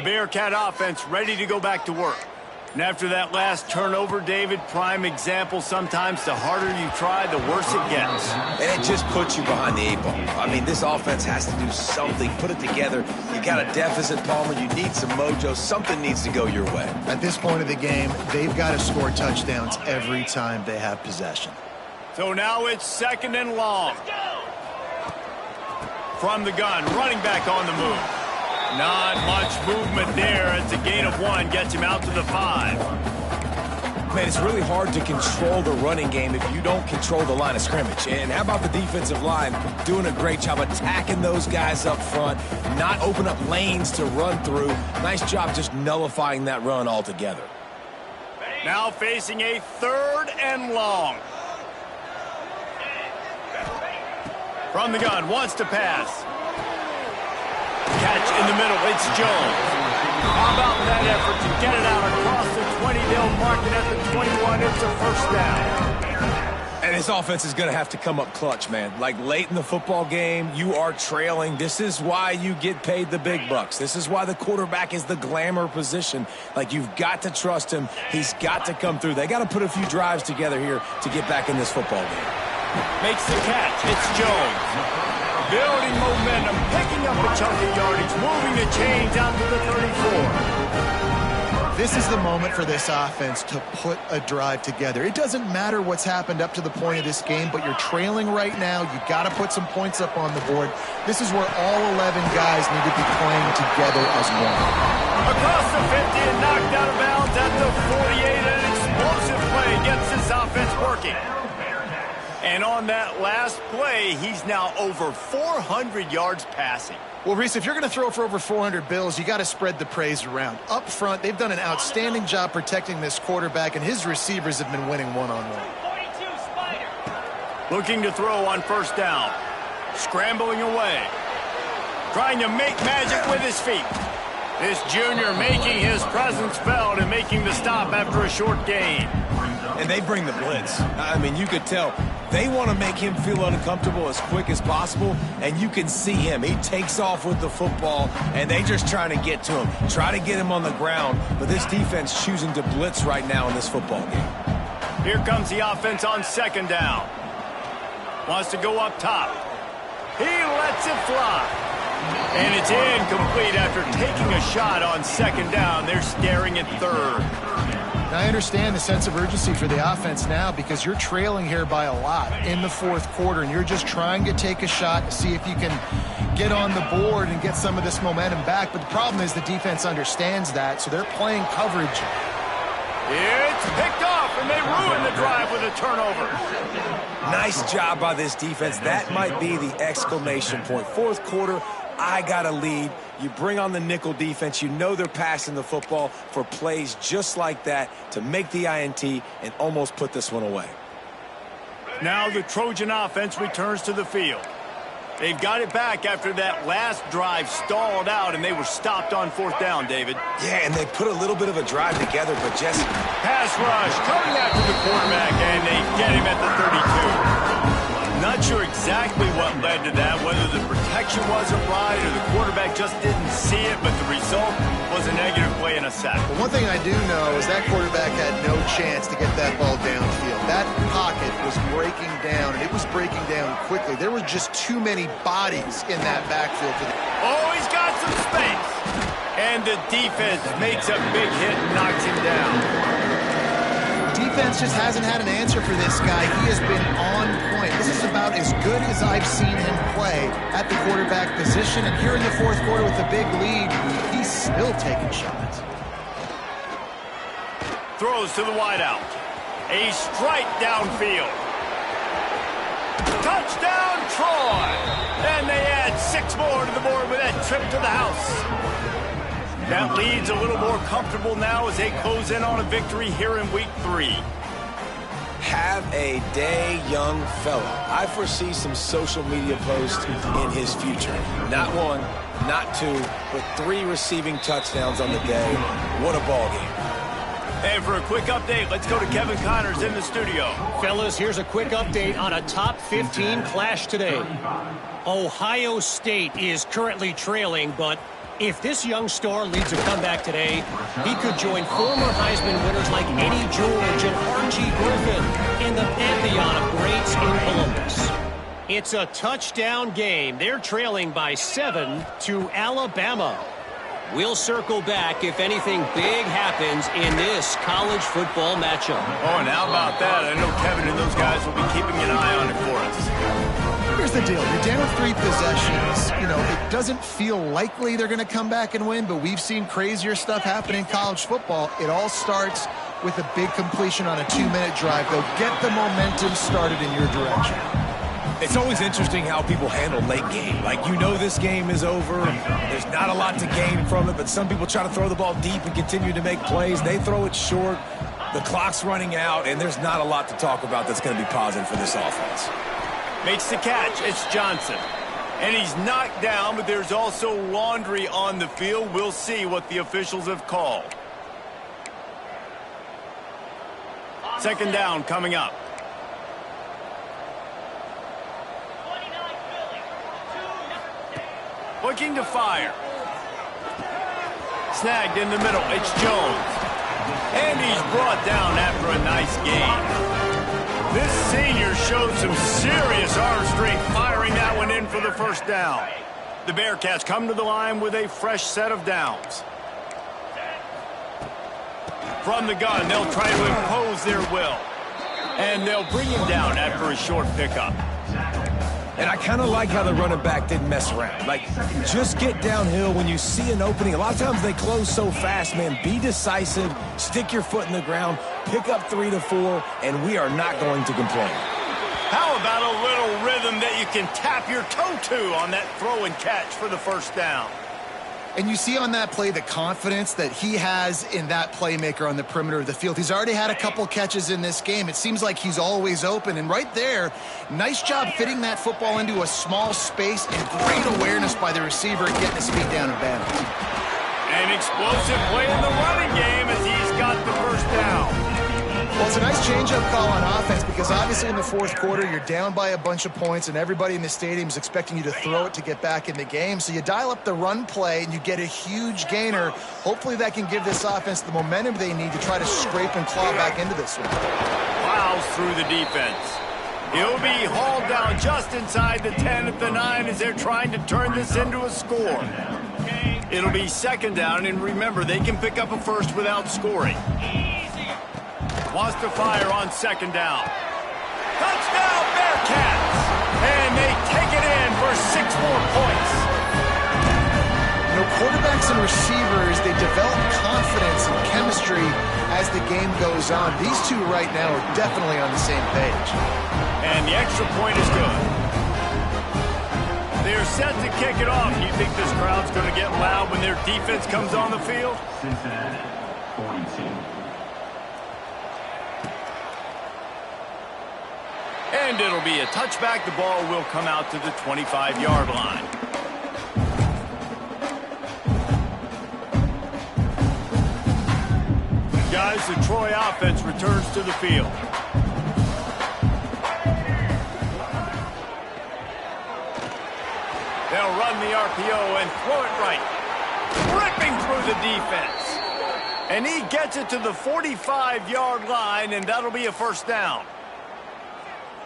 Bearcat offense ready to go back to work. And after that last turnover, David, prime example, sometimes the harder you try, the worse it gets. And it just puts you behind the 8 ball. I mean, this offense has to do something, put it together. You got a deficit, Palmer. You need some mojo. Something needs to go your way. At this point of the game, they've got to score touchdowns every time they have possession. So now it's 2nd and long. From the gun, running back on the move. Not much movement there. It's a gain of 1, gets him out to the 5. Man, it's really hard to control the running game if you don't control the line of scrimmage. And how about the defensive line doing a great job attacking those guys up front, not open up lanes to run through. Nice job just nullifying that run altogether. Now facing a 3rd and long. From the gun, wants to pass. Catch in the middle, it's Jones. How about that effort to get it out across the 20? They'll mark it at the 21. It's a 1st down. And this offense is going to have to come up clutch, man. Like late in the football game, you are trailing. This is why you get paid the big bucks. This is why the quarterback is the glamour position. Like, you've got to trust him. He's got to come through. They got to put a few drives together here to get back in this football game. Makes the catch. It's Jones. Building momentum, picking up a chunk of yardage, moving the chains out to the 34. This is the moment for this offense to put a drive together. It doesn't matter what's happened up to the point of this game, but you're trailing right now. You've got to put some points up on the board. This is where all 11 guys need to be playing together as one. Across the 50 and knocked out of bounds at the 48. An explosive play gets this offense working. And on that last play, he's now over 400 yards passing. Well, Reese, if you're going to throw for over 400 bills, you got to spread the praise around. Up front, they've done an outstanding job protecting this quarterback, and his receivers have been winning one-on-one. Looking to throw on 1st down. Scrambling away. Trying to make magic with his feet. This junior making his presence felt and making the stop after a short gain. And they bring the blitz. I mean, you could tell they want to make him feel uncomfortable as quick as possible, and you can see him. He takes off with the football, and they just trying to get to him, try to get him on the ground, but this defense choosing to blitz right now in this football game. Here comes the offense on 2nd down. Wants to go up top. He lets it fly. And it's incomplete after taking a shot on 2nd down. They're staring at 3rd. I understand the sense of urgency for the offense now because you're trailing here by a lot in the 4th quarter, and you're just trying to take a shot to see if you can get on the board and get some of this momentum back. But the problem is the defense understands that, so they're playing coverage. It's picked off, and they ruin the drive with a turnover. Nice job by this defense. That might be the exclamation point. 4th quarter, I got a lead. You bring on the nickel defense. You know they're passing the football for plays just like that to make the INT and almost put this one away. Now the Trojan offense returns to the field. They've got it back after that last drive stalled out, and they were stopped on 4th down, David. Yeah, and they put a little bit of a drive together, but Jesse... Pass rush coming after the quarterback, and they get him at the 32. Not sure exactly what led to that, whether the protection wasn't right or the quarterback just didn't see it, but the result was a negative play and a sack. But one thing I do know is that quarterback had no chance to get that ball downfield. That pocket was breaking down, and it was breaking down quickly. There were just too many bodies in that backfield. Oh, he's got some space. And the defense makes a big hit and knocks him down. Defense just hasn't had an answer for this guy. He has been on point. This is about as good as I've seen him play at the quarterback position. And here in the 4th quarter with a big lead, he's still taking shots. Throws to the wideout. A strike downfield. Touchdown, Troy! And they add 6 more to the board with that trip to the house. That lead's a little more comfortable now as they close in on a victory here in Week 3. Have a day, young fella. I foresee some social media posts in his future. Not 1, not 2, but 3 receiving touchdowns on the day. What a ball game. And for a quick update, let's go to Kevin Connors in the studio. Fellas, here's a quick update on a top 15 clash today. Ohio State is currently trailing, but If this young star leads a comeback today, he could join former Heisman winners like Eddie George and Archie Griffin in the pantheon of greats in Columbus. It's a touchdown game. They're trailing by 7 to Alabama. We'll circle back if anything big happens in this college football matchup. Oh, and how about that? I know Kevin and those guys will be keeping an eye on it for us. Here's the deal. You're down 3 possessions. You know, it doesn't feel likely they're going to come back and win, but we've seen crazier stuff happen in college football. It all starts with a big completion on a 2-minute drive. They'll get the momentum started in your direction. It's always interesting how people handle late game. Like, you know this game is over. There's not a lot to gain from it, but some people try to throw the ball deep and continue to make plays. They throw it short. The clock's running out, and there's not a lot to talk about that's going to be positive for this offense. Makes the catch. It's Johnson. And he's knocked down, but there's also laundry on the field. We'll see what the officials have called. Second down coming up. Looking to fire. Snagged in the middle. It's Jones. And he's brought down after a nice gain. This senior showed some serious arm strength firing that one in for the first down. The Bearcats come to the line with a fresh set of downs. From the gun, they'll try to impose their will. And they'll bring him down after a short pickup. And I kind of like how the running back didn't mess around. Like, just get downhill when you see an opening. A lot of times they close so fast, man. Be decisive, stick your foot in the ground, pick up 3 to 4, and we are not going to complain. How about a little rhythm that you can tap your toe to on that throw and catch for the first down? And you see on that play the confidence that he has in that playmaker on the perimeter of the field. He's already had a couple catches in this game. It seems like he's always open. And right there, nice job fitting that football into a small space and great awareness by the receiver and getting his feet down and bounds. An explosive play in the running game as he's got the first down. Well, it's a nice change-up call on offense because obviously in the fourth quarter, you're down by a bunch of points and everybody in the stadium is expecting you to throw it to get back in the game. So you dial up the run play and you get a huge gainer. Hopefully that can give this offense the momentum they need to try to scrape and claw back into this one. Plows through the defense. He'll be hauled down just inside the 10 at the 9 as they're trying to turn this into a score. It'll be second down, and remember, they can pick up a first without scoring. Wants to fire on second down. Touchdown, Bearcats! And they take it in for 6 more points. You know, quarterbacks and receivers, they develop confidence and chemistry as the game goes on. These two right now are definitely on the same page. And the extra point is good. They're set to kick it off. You think this crowd's going to get loud when their defense comes on the field? Cincinnati, 42. And it'll be a touchback. The ball will come out to the 25-yard line. Guys, the Troy offense returns to the field. They'll run the RPO and throw it right. Ripping through the defense. And he gets it to the 45-yard line, and that'll be a first down.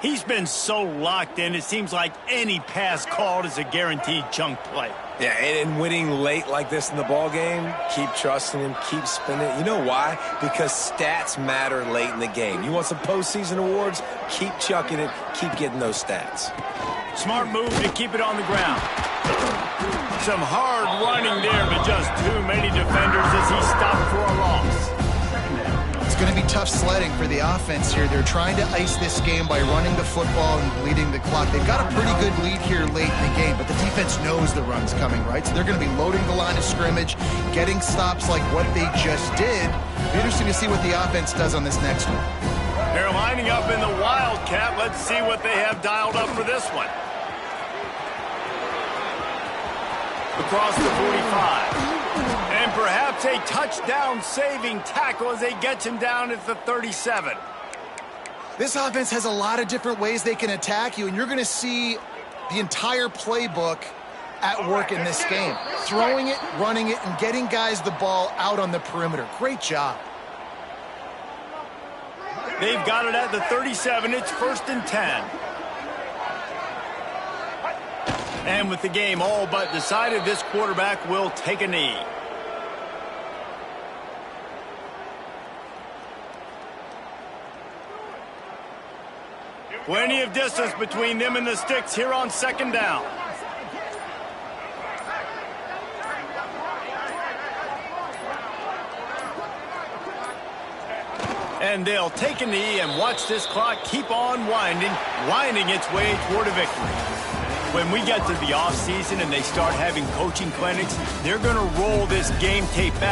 He's been so locked in, it seems like any pass called is a guaranteed chunk play. Yeah, and winning late like this in the ball game, keep trusting him, keep spinning. You know why? Because stats matter late in the game. You want some postseason awards? Keep chucking it, keep getting those stats. Smart move to keep it on the ground. Some hard running there, but just too many defenders as he stopped for a loss. It's going to be tough sledding for the offense here. They're trying to ice this game by running the football and leading the clock. They've got a pretty good lead here late in the game, but the defense knows the run's coming, right? So they're going to be loading the line of scrimmage, getting stops like what they just did. It'll be interesting to see what the offense does on this next one. They're lining up in the Wildcat. Let's see what they have dialed up for this one. Across the 45. And perhaps a touchdown-saving tackle as they get him down at the 37. This offense has a lot of different ways they can attack you, and you're going to see the entire playbook at work in this game. throwing it, running it, and getting guys the ball out on the perimeter. Great job. They've got it at the 37. It's 1st and 10. And with the game all but decided, this quarterback will take a knee. Plenty of distance between them and the sticks here on 2nd down. And they'll take a knee and watch this clock keep on winding its way toward a victory. When we get to the offseason and they start having coaching clinics, they're going to roll this game tape back